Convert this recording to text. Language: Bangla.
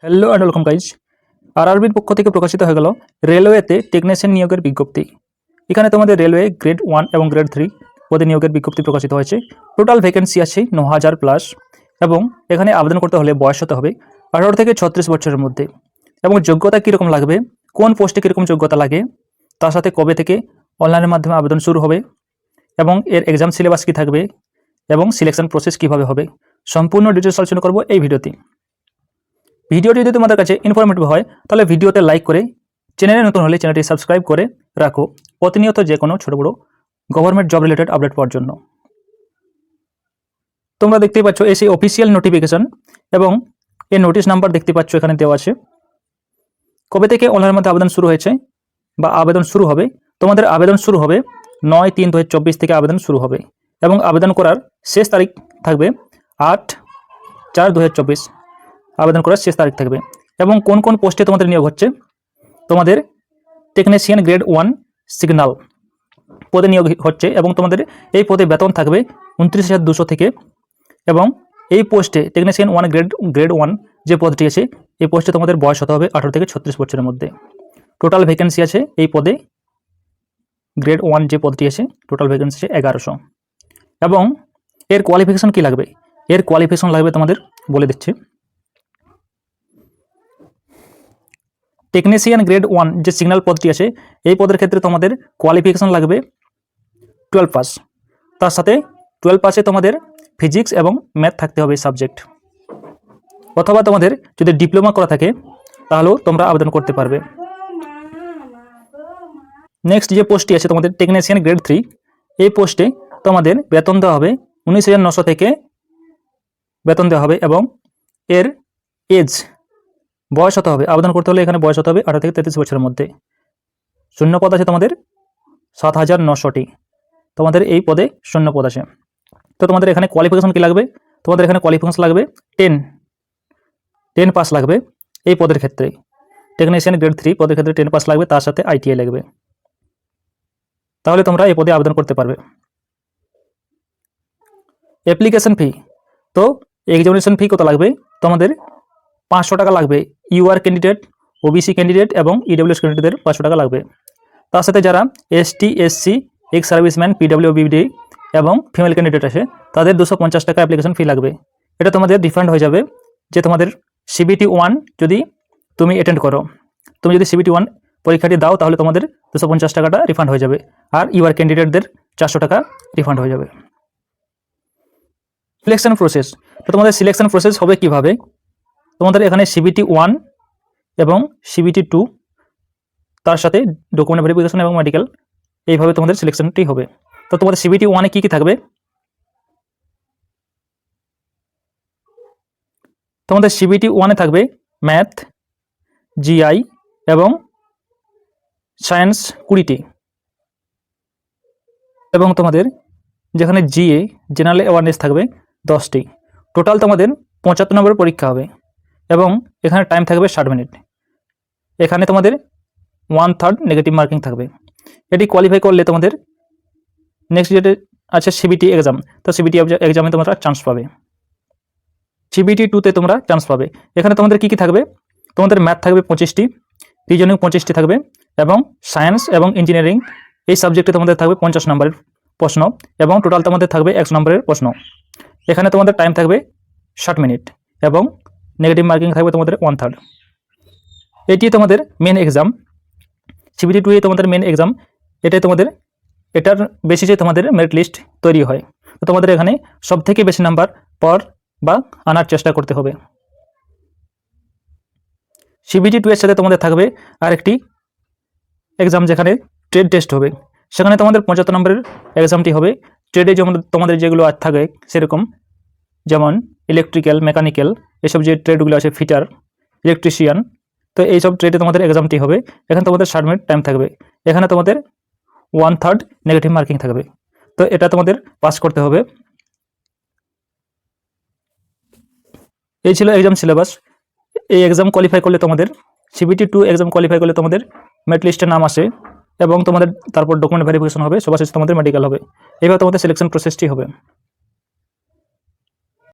Hello and welcome guys. আরআরবির পক্ষ থেকে প্রকাশিত হয়ে গেল রেলওয়েতে টেকনিশিয়ান নিয়োগের বিজ্ঞপ্তি। এখানে তোমাদের রেলওয়ে গ্রেড 1 এবং গ্রেড 3 পদে নিয়োগের বিজ্ঞপ্তি প্রকাশিত হয়েছে। টোটাল ভ্যাকেন্সি আছে 9000 প্লাস এবং এখানে আবেদন করতে হলে বয়স হতে হবে 18 থেকে 36 বছরের মধ্যে। এবং যোগ্যতা কীরকম লাগবে, কোন পোস্টে কীরকম যোগ্যতা লাগে, তার সাথে কবে থেকে অনলাইনের মাধ্যমে আবেদন শুরু হবে এবং এর এক্সাম সিলেবাস কী থাকবে এবং সিলেকশন প্রসেস কীভাবে হবে, সম্পূর্ণ ডিটেলস আলোচনা করব এই ভিডিওতে। ভিডিওটি যদি তোমাদের কাছে ইনফরমেটিভ হয় তাহলে ভিডিওতে লাইক করে, চ্যানেলে নতুন হলে চ্যানেলটি সাবস্ক্রাইব করে রাখো প্রতিনিয়ত যে কোনো ছোটো বড়ো গভর্নমেন্ট জব রিলেটেড আপডেট পাওয়ার জন্য। তোমরা দেখতেই পাচ্ছ এই সেই অফিসিয়াল নোটিফিকেশন এবং এই নোটিশ নাম্বার দেখতে পাচ্ছ এখানে দেওয়া আছে। কবে থেকে অনলাইনের মধ্যে আবেদন শুরু হয়েছে বা আবেদন শুরু হবে, তোমাদের আবেদন শুরু হবে 9/3/2024 থেকে আবেদন শুরু হবে এবং আবেদন করার শেষ তারিখ থাকবে 8/4/2024 আবেদন করার শেষ তারিখ থাকবে। এবং কোন কোন পোস্টে তোমাদের নিয়োগ হচ্ছে, তোমাদের টেকনিশিয়ান গ্রেড 1 সিগন্যাল পদে নিয়োগ হচ্ছে এবং তোমাদের এই পদে বেতন থাকবে 29,200 থেকে। এবং এই পোস্টে টেকনিশিয়ান 1 গ্রেড 1 যে পদটি আছে এই পোস্টে তোমাদের বয়স হতে হবে 18 থেকে 36 বছরের মধ্যে। টোটাল ভ্যাকেন্সি আছে এই পদে, গ্রেড 1 যে পদটি আছে টোটাল ভ্যাকেন্সি আছে 1100। এবং এর কোয়ালিফিকেশন কি লাগবে, এর কোয়ালিফিকেশন লাগবে তোমাদের বলে দিচ্ছি। টেকনিশিয়ান গ্রেড 1 যে সিগন্যাল পদটি আছে এই পদের ক্ষেত্রে তোমাদের কোয়ালিফিকেশন লাগবে 12 পাস, তার সাথে 12 পাসে তোমাদের ফিজিক্স এবং ম্যাথ থাকতে হবে সাবজেক্ট, অথবা তোমাদের যদি ডিপ্লোমা করা থাকে তাহলেও তোমরা আবেদন করতে পারবে। নেক্সট যে পোস্টটি আছে তোমাদের টেকনিশিয়ান গ্রেড 3, এই পোস্টে তোমাদের বেতন দেওয়া হবে 19,900 থেকে বেতন দেওয়া হবে এবং এর এজ বয়স হতে হবে, আবেদন করতে হলে এখানে বয়স হতে হবে 18 থেকে 33 বছরের মধ্যে। শূন্য পদ আছে তোমাদের 7,900টি, তোমাদের এই পদে শূন্য পদ আছে। তো তোমাদের এখানে কোয়ালিফিকেশন কি লাগবে, তোমাদের এখানে কোয়ালিফিকেশন লাগবে 10 পাস লাগবে এই পদের ক্ষেত্রে। টেকনিশিয়ান গ্রেড 3 পদের ক্ষেত্রে 10 পাস লাগবে, তার সাথে ITI লাগবে, তাহলে তোমরা এই পদে আবেদন করতে পারবে। অ্যাপ্লিকেশন ফি, তো এক্সামিনেশন ফি কত লাগবে, তোমাদের 500 টাকা লাগবে। UR ক্যান্ডিডেট, OBC ক্যান্ডিডেট এবং EWS ক্যান্ডিডেটদের 500 টাকা লাগবে। তার সাথে যারা ST SC ex serviceman PWBD এবং ফিমেল ক্যান্ডিডেট আছে তাদের 250 টাকা অ্যাপ্লিকেশন ফি লাগবে। এটা তোমাদের রিফান্ড হয়ে যাবে যে তোমাদের CBT 1 যদি তুমি অ্যাটেন্ড করো, তুমি যদি CBT 1 পরীক্ষাটি দাও তাহলে তোমাদের 250 টাকাটা রিফান্ড হয়ে যাবে, আর UR ক্যান্ডিডেটদের 400 টাকা রিফান্ড হয়ে যাবে। সিলেকশন প্রসেস, তো তোমাদের সিলেকশন প্রসেস হবে কিভাবে, তোমাদের এখানে CBT 1 এবং CBT 2 তার সাথে ডকুমেন্ট ভেরিফিকেশন এবং মেডিকেল, এইভাবে তোমাদের সিলেকশনটি হবে। তো তোমাদের CBT 1-এ কী কী থাকবে, তোমাদের CBT 1-এ থাকবে ম্যাথ, GI এবং সায়েন্স 20টি এবং তোমাদের যেখানে GA জেনারেল অ্যাওয়ারনেস থাকবে 10টি। টোটাল তোমাদের 75 নম্বরের পরীক্ষা হবে এবং এখানে টাইম থাকবে 60 মিনিট। এখানে তোমাদের 1/3 নেগেটিভ মার্কিং থাকবে। এটি কোয়ালিফাই করলে তোমাদের নেক্সট যেটা আছে CBT এক্সাম, তো CBT এক্সামে তোমরা চান্স পাবে। CBT 2-তে তোমরা চান্স পাবে। এখানে তোমাদের কী কী থাকবে, তোমাদের ম্যাথ থাকবে 25টি, রিজনিং 25টি থাকবে এবং সায়েন্স এবং ইঞ্জিনিয়ারিং এই সাবজেক্টে তোমাদের থাকবে 50 নম্বরের প্রশ্ন এবং টোটাল তোমাদের থাকবে 100 নম্বরের প্রশ্ন। এখানে তোমাদের টাইম থাকবে 60 মিনিট এবং নেগেটিভ মার্কিং থাকবে তোমাদের 1/3। এটি তোমাদের মেন এক্সাম। CBT 2-এ তোমাদের মেন এক্সাম, এটাই তোমাদের, এটার বেসিসে তোমাদের মেরিট লিস্ট তৈরি হয়। তো তোমাদের এখানে সবথেকে বেশি নাম্বার পাওয়ার বা আনার চেষ্টা করতে হবে। CBT 2-এর সাথে তোমাদের থাকবে আরেকটি এক্সাম যেখানে ট্রেড টেস্ট হবে, সেখানে তোমাদের 75 নম্বরের এক্সামটি হবে। ট্রেডে যেমন তোমাদের যেগুলো থাকে সেরকম, যেমন ইলেকট্রিক্যাল, মেকানিক্যাল এসব যে ট্রেডগুলো আছে, ফিটার, ইলেকট্রিশিয়ান, তো এইসব ট্রেডে তোমাদের এক্সামটি হবে। এখানে তোমাদের 60 মিনিট টাইম থাকবে। এখানে তোমাদের 1/3 নেগেটিভ মার্কিং থাকবে, তো এটা তোমাদের পাস করতে হবে। এই ছিল এক্সাম সিলেবাস। এই এক্সাম কোয়ালিফাই করলে তোমাদের CBT 2 এক্সাম কোয়ালিফাই করলে তোমাদের মেরিট লিস্টে নাম আসে এবং তোমাদের তারপর ডকুমেন্ট ভেরিফিকেশন হবে, সবার শেষে তোমাদের মেডিকেল হবে। এইভাবে তোমাদের সিলেকশন প্রসেসটি হবে।